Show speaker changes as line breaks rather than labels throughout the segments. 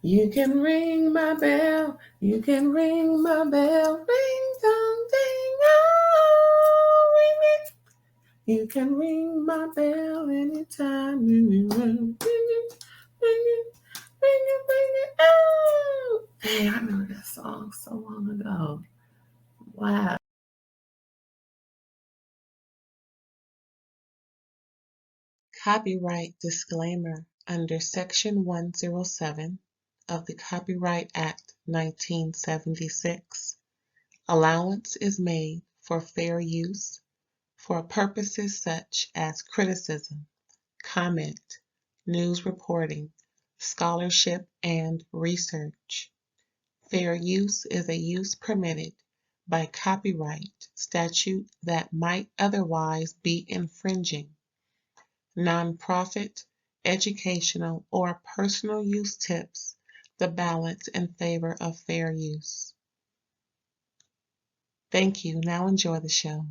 You can ring my bell. You can ring my bell. Ring dong ding oh, ring it. You can ring my bell anytime. Ring it, ring it, ring it, ring it, ring it. Oh, dang! I remember that song so long ago. Wow. Copyright disclaimer under Section 107 of the Copyright Act 1976. Allowance is made for fair use for purposes such as criticism, comment, news reporting, scholarship, and research. Fair use is a use permitted by copyright statute that might otherwise be infringing. Nonprofit, educational, or personal use tips the balance in favor of fair use. Thank you. Now enjoy the show.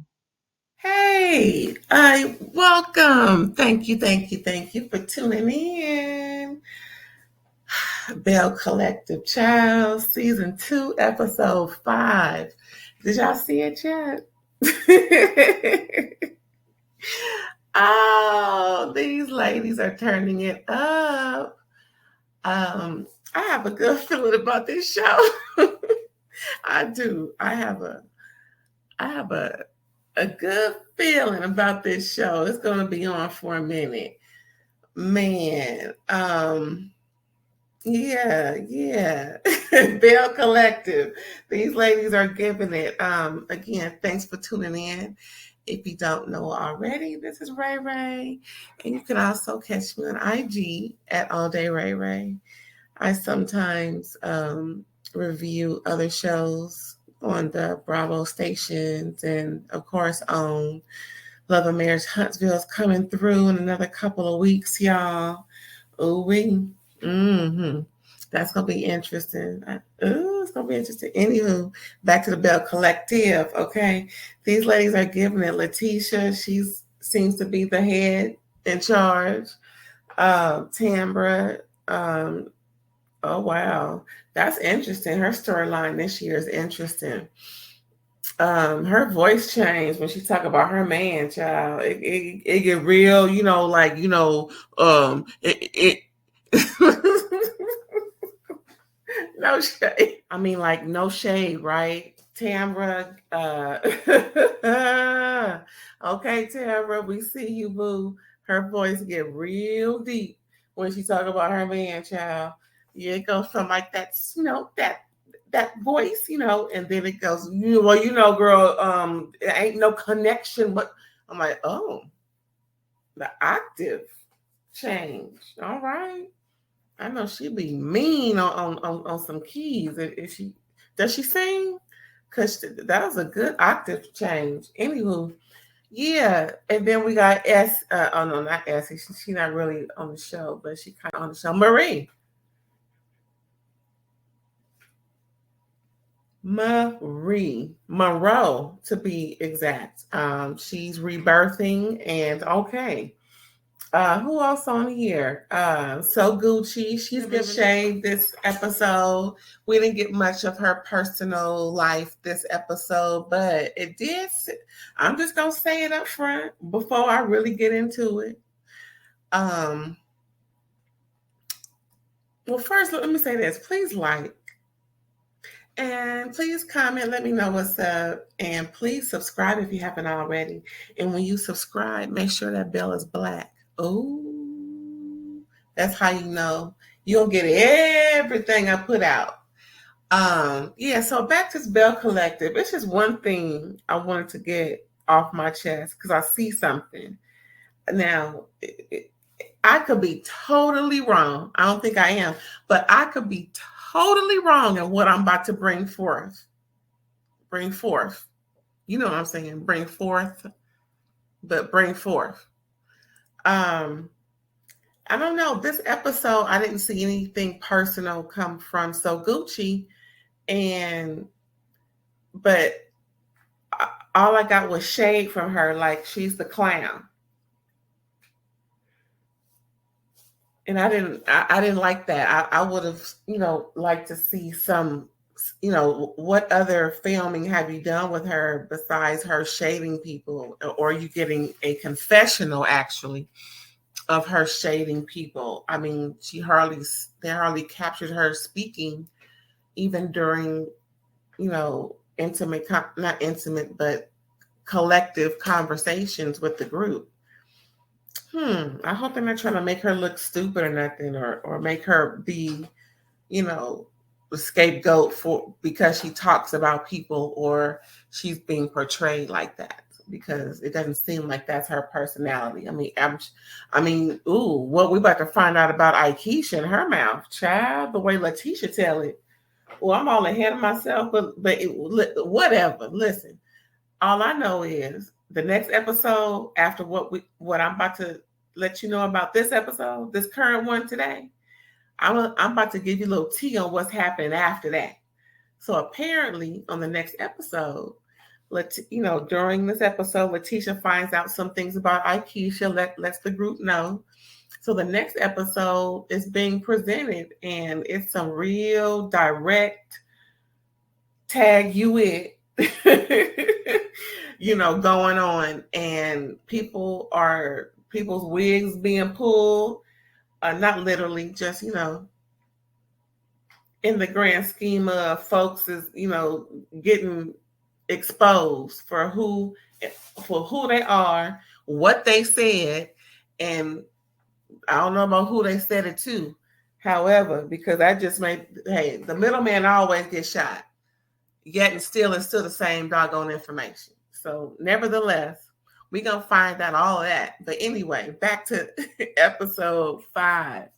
Hey, I welcome. Thank you for tuning in. Bell Collective Child, Season 2, Episode 5. Did y'all see it yet? Oh, these ladies are turning it up. I have a good feeling about this show. I do. I have a good feeling about this show. It's going to be on for a minute. Man, yeah. Bell Collective. These ladies are giving it. Again, thanks for tuning in. If you don't know already, this is Ray Ray. And you can also catch me on IG at All Day Ray Ray. I sometimes review other shows on the Bravo stations, and of course on Love and Marriage Huntsville's coming through in another couple of weeks, y'all. Ooh-wee. Mm-hmm. That's gonna be interesting. It's gonna be interesting. Anywho, back to the Bell Collective. Okay, these ladies are giving it. Letitia, she seems to be the head in charge. Tambra. Oh wow, that's interesting. Her storyline this year is interesting. Her voice changed when she talk about her man, child. It get real, it no shade. I mean, like, no shade, right? Tamra, okay, Tamra, we see you, boo. Her voice get real deep when she talk about her man, child. Yeah, it goes from like that, that voice, and then it goes, girl, it ain't no connection, but I'm like, oh, the octave change. All right. I know she'd be mean on some keys. If she does she sing? Cause that was a good octave change. Anywho, yeah. And then we got S. Oh no, not S. She's not really on the show, but she kind of on the show. Marie Monroe, to be exact. She's rebirthing, and okay. Who else on here? So Gucci, she's giving shade this episode. We didn't get much of her personal life this episode, but it did. I'm just gonna say it up front before I really get into it. Well, first let me say this. Please like and please comment. Let me know what's up, and please subscribe if you haven't already. And when you subscribe, make sure that bell is black. Oh, that's how you know you'll get everything I put out. Yeah, so back to this Bell Collective. It's just one thing I wanted to get off my chest because I see something. Now, I could be totally wrong. I don't think I am, but I could be totally wrong in what I'm about to bring forth. Bring forth. You know what I'm saying? Bring forth, but bring forth. I don't know. This episode, I didn't see anything personal come from So Gucci, but all I got was shade from her, like she's the clown. And I didn't like that. I would have, liked to see some, what other filming have you done with her besides her shading people, or are you getting a confessional actually of her shading people? I mean, they hardly captured her speaking even during, not intimate, but collective conversations with the group. I hope they're not trying to make her look stupid or nothing, or make her be, you know, the scapegoat for because she talks about people, or she's being portrayed like that, because it doesn't seem like that's her personality. Ooh, what we about to find out about Aikisha and her mouth, child, the way Letitia tell it. Well, I'm all ahead of myself, whatever. Listen, all I know is the next episode, after what I'm about to let you know about this episode, this current one today, I'm about to give you a little tea on what's happening after that. So apparently, on the next episode, during this episode, Letitia finds out some things about Aikisha, lets the group know. So the next episode is being presented, and it's some real direct tag you it, going on, and people's wigs being pulled, not literally, just in the grand scheme of folks is getting exposed for who they are, what they said, and I don't know about who they said it to. However, because the middleman always gets shot, yet and still it's still the same doggone information. So nevertheless, we're gonna find out all that. But anyway, back to episode 5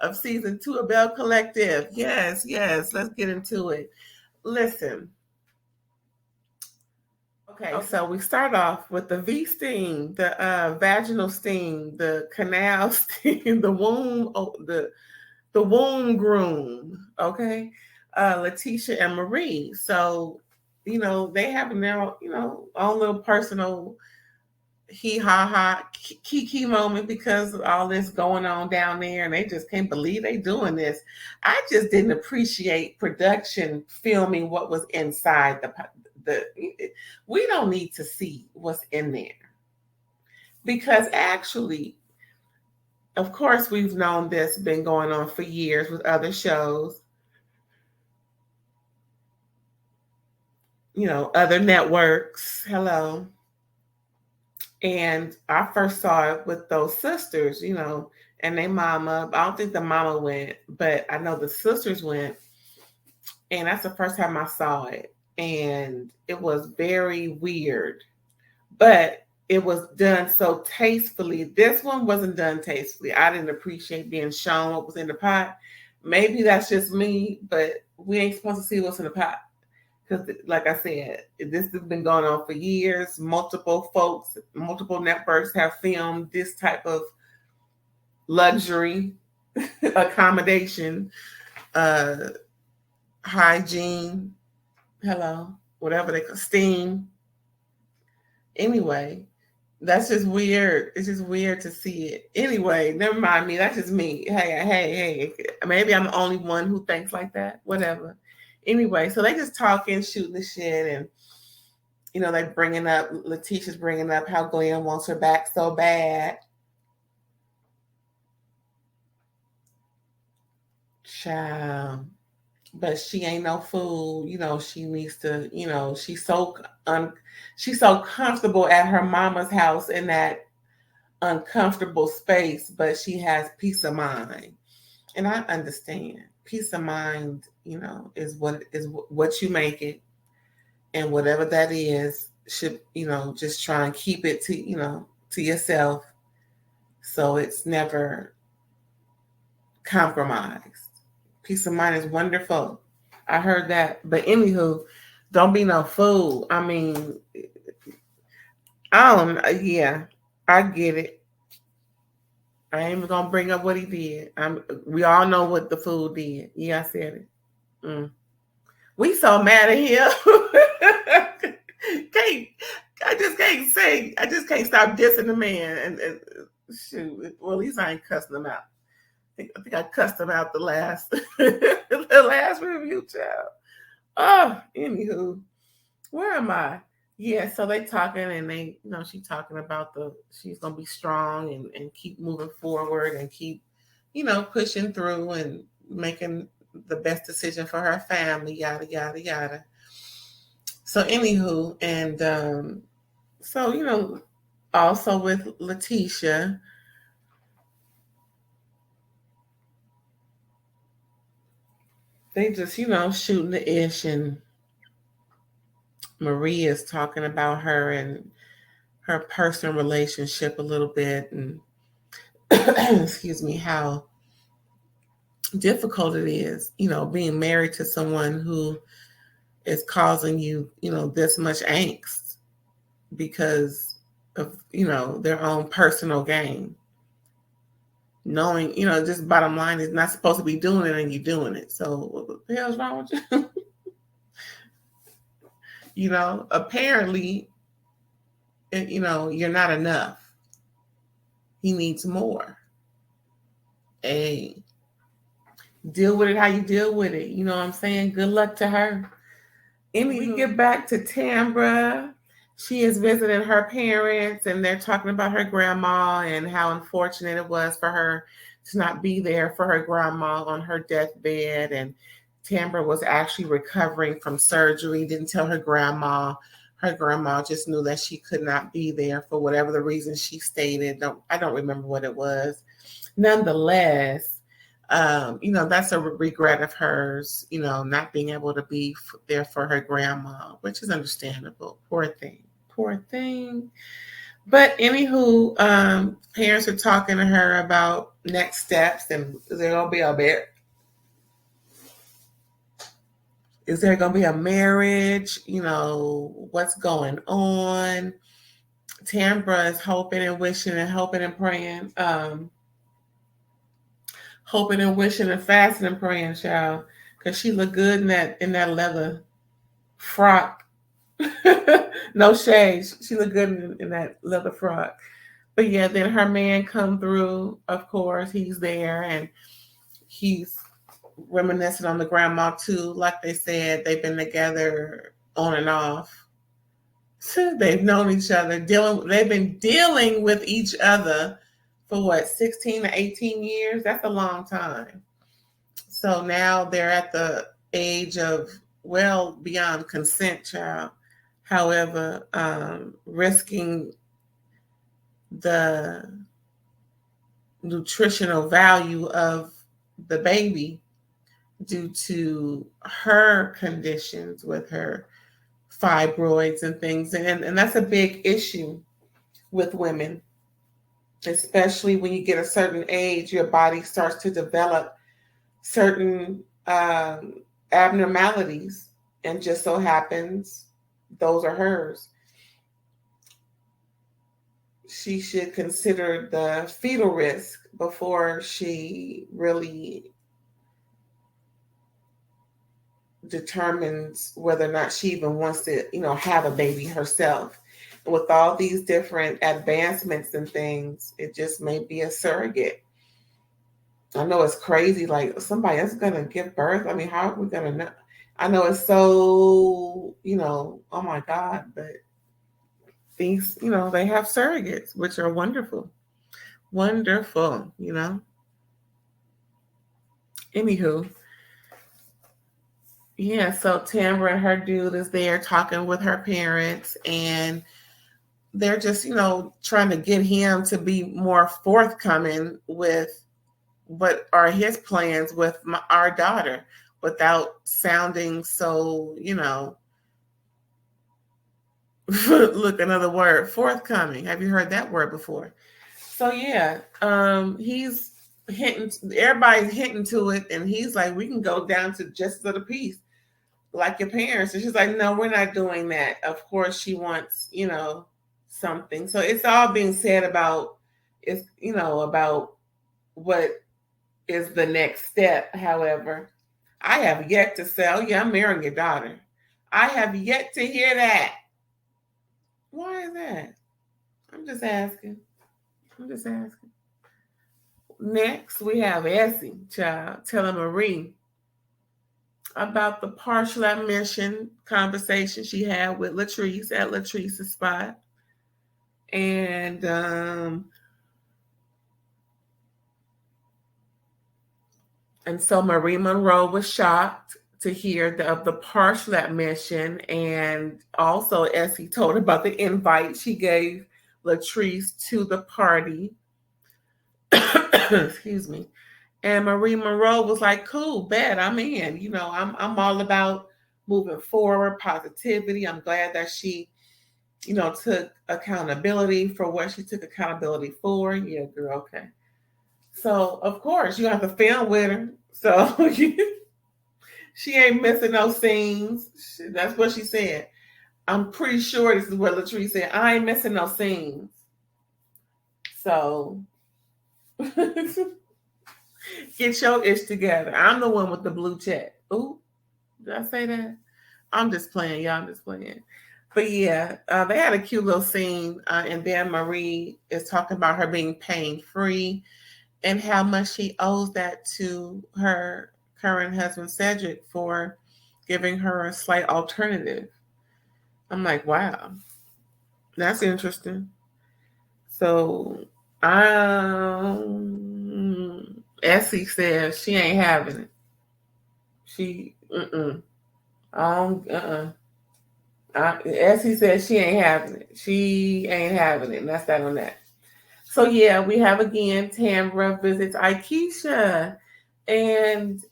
of season 2 of Belle Collective. Yes, let's get into it. Listen. Okay, so we start off with the V sting, the vaginal sting, the canal sting, the womb groom. Okay, Letitia and Marie. So, they have their own little personal he ha ha kiki moment because of all this going on down there, and they just can't believe they doing this. I just didn't appreciate production filming what was inside the we don't need to see what's in there, because actually, of course, we've known this been going on for years with other shows, other networks. Hello. And I first saw it with those sisters, and they mama. I don't think the mama went, but I know the sisters went. And that's the first time I saw it. And it was very weird, but it was done so tastefully. This one wasn't done tastefully. I didn't appreciate being shown what was in the pot. Maybe that's just me, but we ain't supposed to see what's in the pot. Because, like I said, this has been going on for years. Multiple folks, multiple networks have filmed this type of luxury accommodation, hygiene, whatever they call steam. Anyway, that's just weird. It's just weird to see it. Anyway, never mind me. That's just me. Hey. Maybe I'm the only one who thinks like that. Whatever. Anyway, so they just talking, shooting the shit, and Letitia's bringing up how Glenn wants her back so bad. Child. But she ain't no fool. She needs to, she's so comfortable at her mama's house in that uncomfortable space, but she has peace of mind. And I understand. Peace of mind, is what you make it. And whatever that is, should, just try and keep it to yourself. So it's never compromised. Peace of mind is wonderful. I heard that. But anywho, don't be no fool. I mean, I don't know. Yeah, I get it. I ain't even gonna bring up what he did. We all know what the fool did. Yeah, I said it. We so mad at him. I just can't say. I just can't stop dissing the man. And shoot, well, at least I ain't cussing him out. think I cussed him out the last the last review, child. Oh, anywho, where am I? Yeah, so they talking and they, she talking about she's gonna be strong and keep moving forward and keep, pushing through and making the best decision for her family, yada yada yada. So anywho, and so also with Letitia, they just shooting the ish, and Maria is talking about her and her personal relationship a little bit, and excuse me, how difficult it is, being married to someone who is causing you, this much angst because of, their own personal gain. Knowing, just bottom line is not supposed to be doing it and you're doing it. So what the hell's wrong with you? Apparently, you're not enough. He needs more. Hey, deal with it how you deal with it. You know what I'm saying? Good luck to her. And we get back to Tambra. She is visiting her parents and they're talking about her grandma and how unfortunate it was for her to not be there for her grandma on her deathbed. And Tambra was actually recovering from surgery, didn't tell her grandma. Her grandma just knew that she could not be there for whatever the reason she stated. I don't remember what it was. Nonetheless, that's a regret of hers, not being able to be there for her grandma, which is understandable. Poor thing. Poor thing. But anywho, parents are talking to her about next steps and is there going to be a marriage? What's going on? Tambra is hoping and wishing and hoping and praying. Hoping and wishing and fasting and praying, child, because she looked good in that leather frock. No shade, she looked good in that leather frock. But yeah, then her man come through. Of course, he's there and he's reminiscing on the grandma too. Like they said, they've been together on and off. They've known each other. They've been dealing with each other for what, 16 to 18 years? That's a long time. So now they're at the age of, well, beyond consent, child. However, risking the nutritional value of the baby due to her conditions with her fibroids and things. And that's a big issue with women, especially when you get a certain age, your body starts to develop certain abnormalities, and just so happens those are hers. She should consider the fetal risk before she really determines whether or not she even wants to, have a baby herself. With all these different advancements and things, it just may be a surrogate. I know it's crazy, like somebody else is gonna give birth. I mean, how are we gonna know? I know it's so, oh my God, but these, they have surrogates, which are wonderful. Wonderful, Anywho, yeah, so Tambra and her dude is there talking with her parents, and they're just, trying to get him to be more forthcoming with what are his plans with our daughter without sounding so, look, another word, forthcoming. Have you heard that word before? So yeah, he's hinting, everybody's hinting to it, and he's like, we can go down to just of the piece, like your parents. And she's like, no, we're not doing that. Of course, she wants, something. So it's all being said about, it's, about what is the next step. However, I have yet to say, oh yeah, I'm marrying your daughter. I have yet to hear that. Why is that? I'm just asking. I'm just asking. next we have Essie, child, telling Marie about the partial admission conversation she had with Latrice at Latrice's spot. And so Marie Monroe was shocked to hear of the partial admission, and also Essie told her about the invite she gave Latrice to the party. Excuse me. And Marie Monroe was like, "Cool, bet, I'm in. You know, I'm all about moving forward, positivity. I'm glad that she, took accountability for what she took accountability for. Yeah, girl, okay. So of course you have to film with her. So she ain't missing no scenes. That's what she said. I'm pretty sure this is what Latrice said. I ain't missing no scenes. So get your ish together. I'm the one with the blue check. Ooh, did I say that? I'm just playing, y'all. I'm just playing. But yeah, they had a cute little scene, and then Marie is talking about her being pain free and how much she owes that to her current husband Cedric for giving her a slight alternative. I'm like, wow, that's interesting. So, Essie says she ain't having it. She, Essie says she ain't having it. She ain't having it, and that's that on that. So yeah, we have again Tamra visits Aikisha, and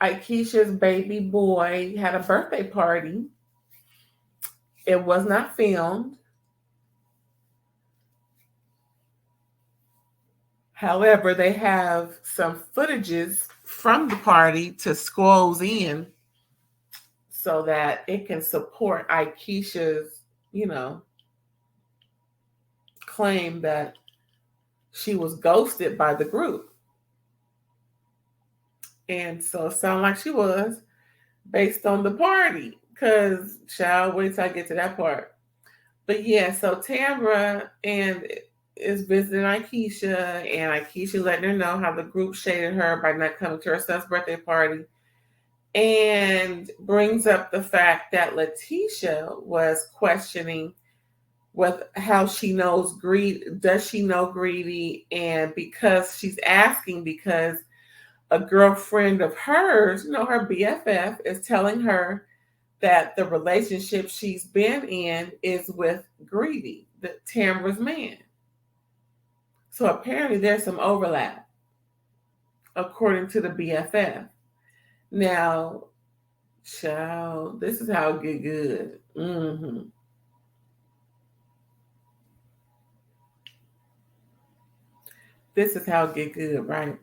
Aikisha's baby boy had a birthday party. It was not filmed. However, they have some footages from the party to squoze in so that it can support Aikisha's, claim that she was ghosted by the group. And so it sounded like she was based on the party. Cause child, wait till I get to that part. But yeah, so Tamra is visiting Aikisha, and Aikisha letting her know how the group shaded her by not coming to her son's birthday party, and brings up the fact that Letitia was questioning with how she knows does she know Greedy, and because she's asking because a girlfriend of hers, her BFF, is telling her that the relationship she's been in is with Greedy, the Tamra's man. So apparently there's some overlap, according to the BFF. Now, child, this is how it get good. Mm-hmm. This is how it get good, right?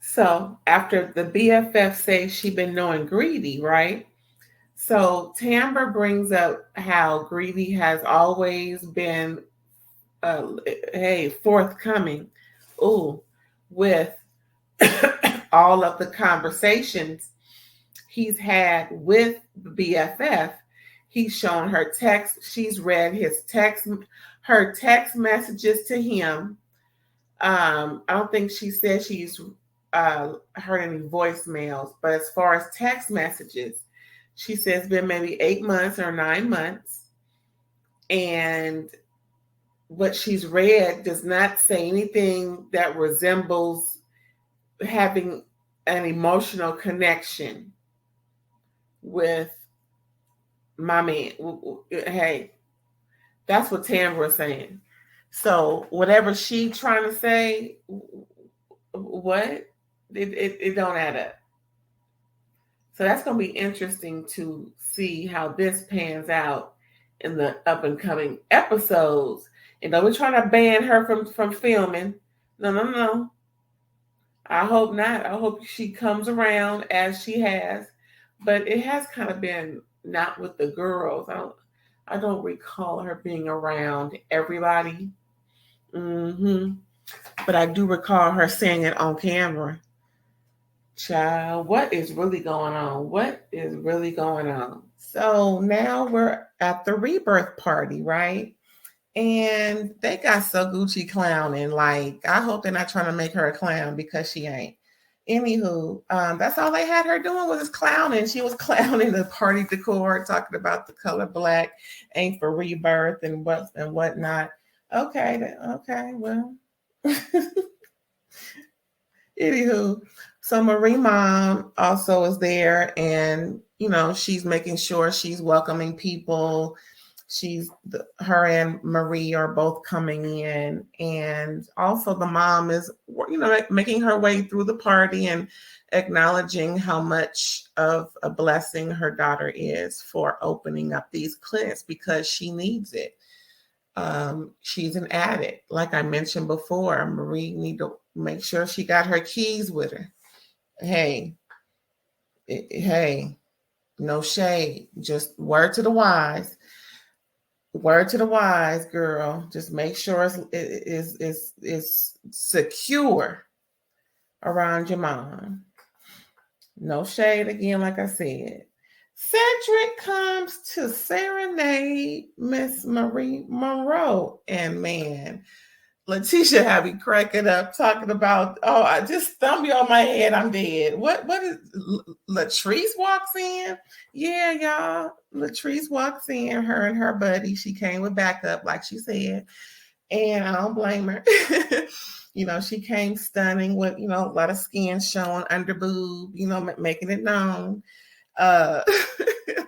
So after the BFF says she been knowing Greedy, right? So Tamra brings up how Greedy has always been, forthcoming, with all of the conversations he's had with the BFF. He's shown her text. She's read her text messages to him. I don't think she said she's heard any voicemails, but as far as text messages, she says it's been maybe 8 months or 9 months, and what she's read does not say anything that resembles having an emotional connection with my man. Hey, that's what Tamra is saying. So whatever she trying to say, what it don't add up. So that's going to be interesting to see how this pans out in the up and coming episodes. And don't be trying to ban her from filming. No, no, no. I hope not. I hope she comes around as she has, but it has kind of been not with the girls. I don't recall her being around everybody. Mm-hmm. But I do recall her saying it on camera. Child, what is really going on? What is really going on? So now we're at the rebirth party, right? And they got so Gucci clowning. Like, I hope they're not trying to make her a clown because she ain't. Anywho, that's all they had her doing was clowning. She was clowning the party decor, talking about the color black ain't for rebirth and whatnot. Okay, okay, well. Anywho, so Marie mom also is there, and she's making sure she's welcoming people. Her and Marie are both coming in, and also the mom is making her way through the party and acknowledging how much of a blessing her daughter is for opening up these clinics because she needs it. She's an addict. Like I mentioned before, Marie need to make sure she got her keys with her. Hey, hey, no shade. Just word to the wise. Word to the wise, girl. Just make sure it's secure around your mom. No shade again, like I said. Cedric comes to serenade Miss Marie Monroe. And man, Letitia had me cracking up talking about, oh, I just thumb me on my head, I'm dead. What is Latrice walks in? Yeah, y'all. Latrice walks in, her and her buddy. She came with backup, like she said. And I don't blame her. She came stunning with, a lot of skin showing under boob, making it known.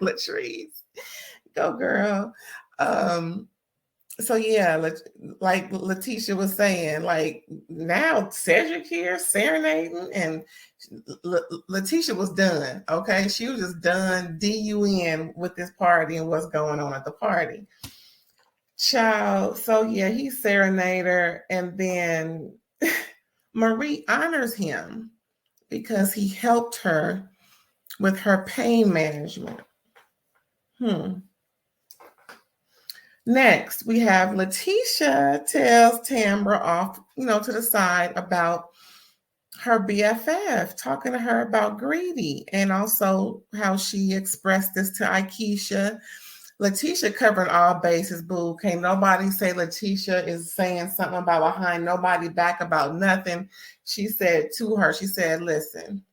Latrice, go girl. So yeah, like Letitia was saying, like now Cedric here serenading, and Letitia was done. Okay, she was just done. DUN with this party and what's going on at the party. Child. So yeah, he's serenader, and then Marie honors him because he helped her with her pain management. Next, we have Letitia tells Tambra off, to the side about her BFF, talking to her about Greedy and also how she expressed this to Aikisha. Letitia covering all bases, boo. Can't nobody say Letitia is saying something about behind nobody back about nothing. She said to her, she said, listen.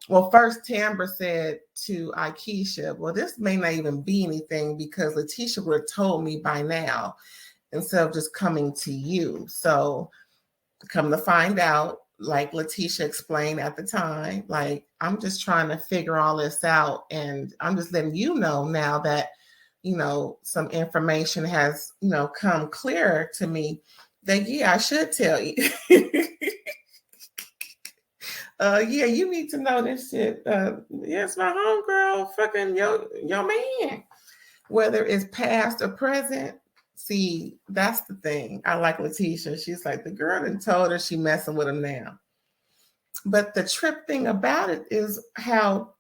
Well, first Tambra said to Aikisha, well, this may not even be anything because Letitia would have told me by now instead of just coming to you. So come to find out, like Letitia explained at the time, like, I'm just trying to figure all this out. And I'm just letting you know now that, some information has, come clearer to me that, yeah, I should tell you. Yeah, you need to know this shit. Yes, my homegirl, fucking your man. Whether it's past or present, see, that's the thing. I like Letitia. She's like, the girl done told her she messing with him now. But the trip thing about it is how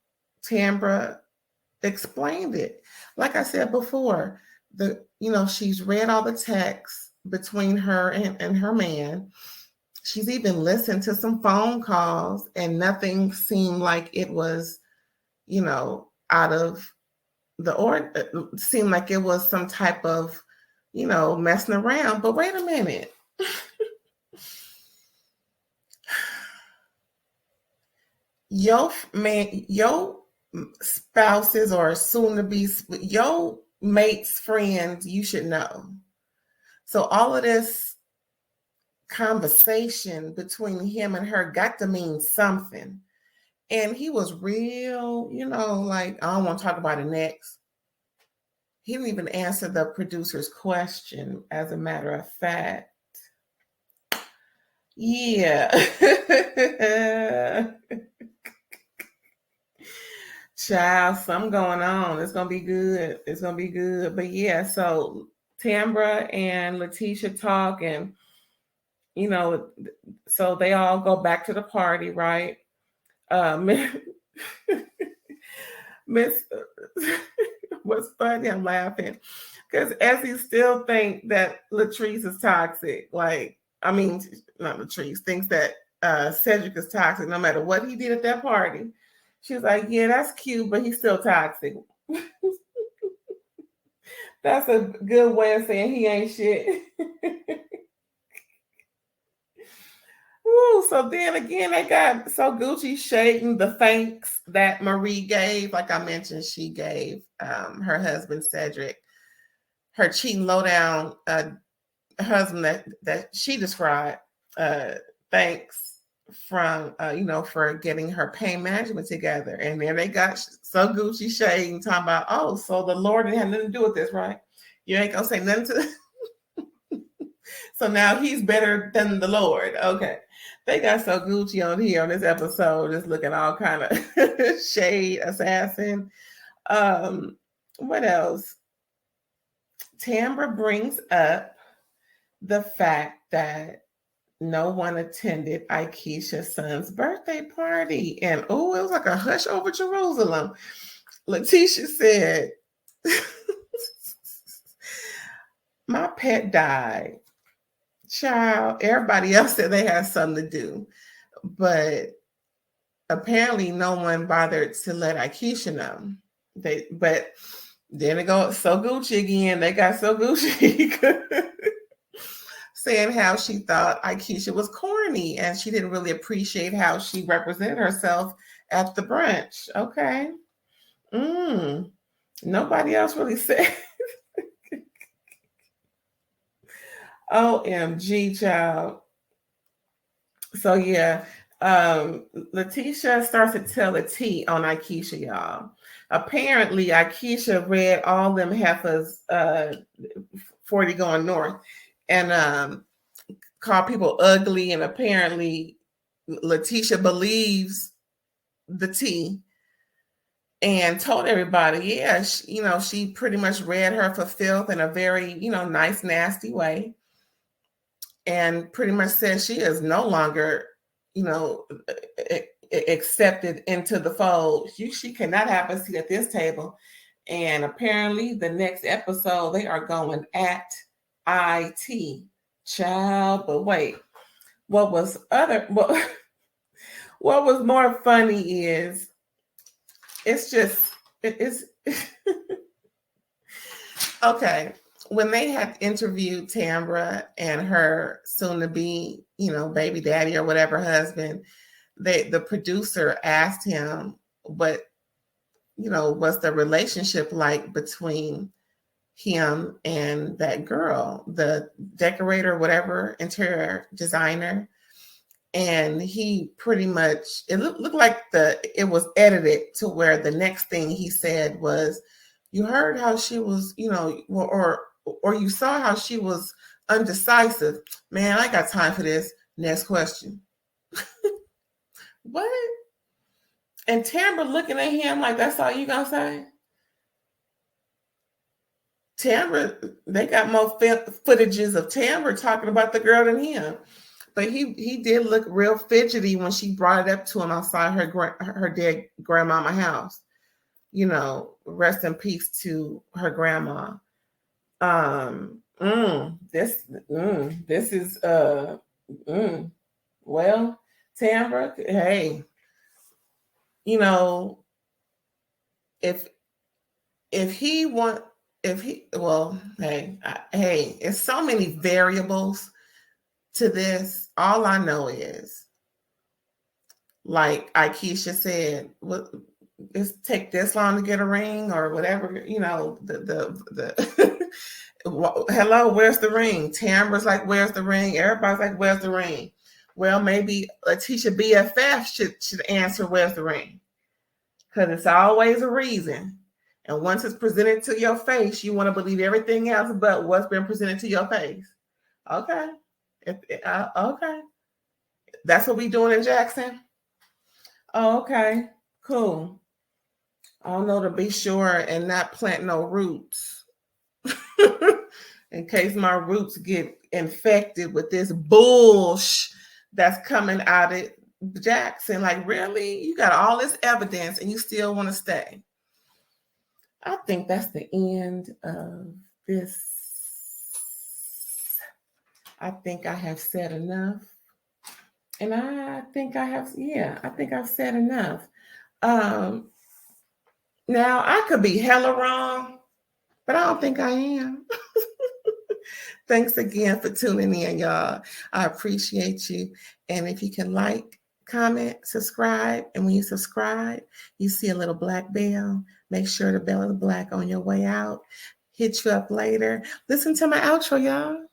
Tambra explained it. Like I said before, she's read all the texts between her and her man. She's even listened to some phone calls, and nothing seemed like it was, out of the order. It seemed like it was some type of, messing around. But wait a minute. Your spouses or soon to be your mate's friends, you should know. So all of this conversation between him and her got to mean something. And he was real, like, I don't want to talk about it next. He didn't even answer the producer's question, as a matter of fact. Yeah. Child, something going on. It's gonna be good. It's gonna be good. But yeah, so Tambra and Letitia talk, and so they all go back to the party, right? Miss what's funny, I'm laughing because Essie still think that Latrice is toxic. Like, I mean, not Latrice, thinks that Cedric is toxic no matter what he did at that party. She was like, yeah, that's cute, but he's still toxic. That's a good way of saying he ain't shit. Ooh, so then again, they got so Gucci shading the thanks that Marie gave. Like I mentioned, she gave her husband Cedric her cheating lowdown husband that she described. Uh, thanks from for getting her pain management together, and then they got so Gucci shading talking about, oh, so the Lord didn't have nothing to do with this, right? You ain't gonna say nothing to. So now he's better than the Lord. Okay. They got so Gucci on here on this episode, just looking all kind of shade assassin. What else? Tambra brings up the fact that no one attended Aikisha's son's birthday party. And oh, it was like a hush over Jerusalem. Letitia said, my pet died. Child, everybody else said they had something to do. But apparently no one bothered to let Aikisha know. But then it goes so Gucci again. They got so Gucci saying how she thought Aikisha was corny and she didn't really appreciate how she represented herself at the brunch. Okay. Nobody else really said. OMG, child. So yeah, Letitia starts to tell the tea on Aikisha, y'all. Apparently, Aikisha read all them heifers 40 going north and called people ugly, and apparently Letitia believes the tea and told everybody, yeah, she pretty much read her for filth in a very, nice, nasty way, and pretty much said she is no longer, accepted into the fold. She cannot have a seat at this table. And apparently the next episode, they are going at IT. Child, but wait, what was more funny is it's okay. When they had interviewed Tambra and her soon-to-be, baby daddy or whatever husband, the producer asked him what, was the relationship like between him and that girl, the decorator, whatever, interior designer. And he pretty much, it looked like it was edited to where the next thing he said was, you heard how she was, or you saw how she was undecisive. Man, I got time for this. Next question. What? And Tambra looking at him like, that's all you gonna say? Tambra, they got more footages of Tambra talking about the girl than him. But he did look real fidgety when she brought it up to him outside her dead grandmama house. Rest in peace to her grandma. This is well, Tambra, hey, it's so many variables to this. All I know is, like Aikisha said, it's take this long to get a ring or whatever, the hello, where's the ring? Tambra's like, where's the ring? Everybody's like, where's the ring? Well, maybe Letitia BFF should answer, where's the ring? Because it's always a reason. And once it's presented to your face, you want to believe everything else but what's been presented to your face. Okay. Okay. That's what we doing in Jackson? Oh, okay. Cool. I don't know, to be sure and not plant no roots. In case my roots get infected with this bullshit that's coming out of Jackson. Like, really? You got all this evidence and you still want to stay? I think that's the end of this I think I have said enough. And I think I have, yeah, I think I've said enough. Um, Now I could be hella wrong, but I don't think I am. Thanks again for tuning in, y'all. I appreciate you. And if you can like, comment, subscribe, and when you subscribe, you see a little black bell. Make sure the bell is black on your way out. Hit you up later. Listen to my outro, y'all.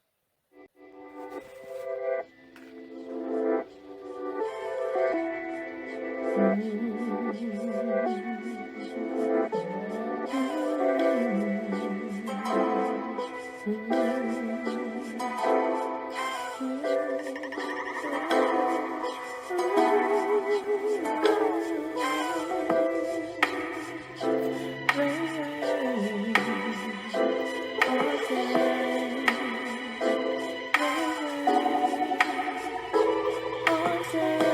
All day.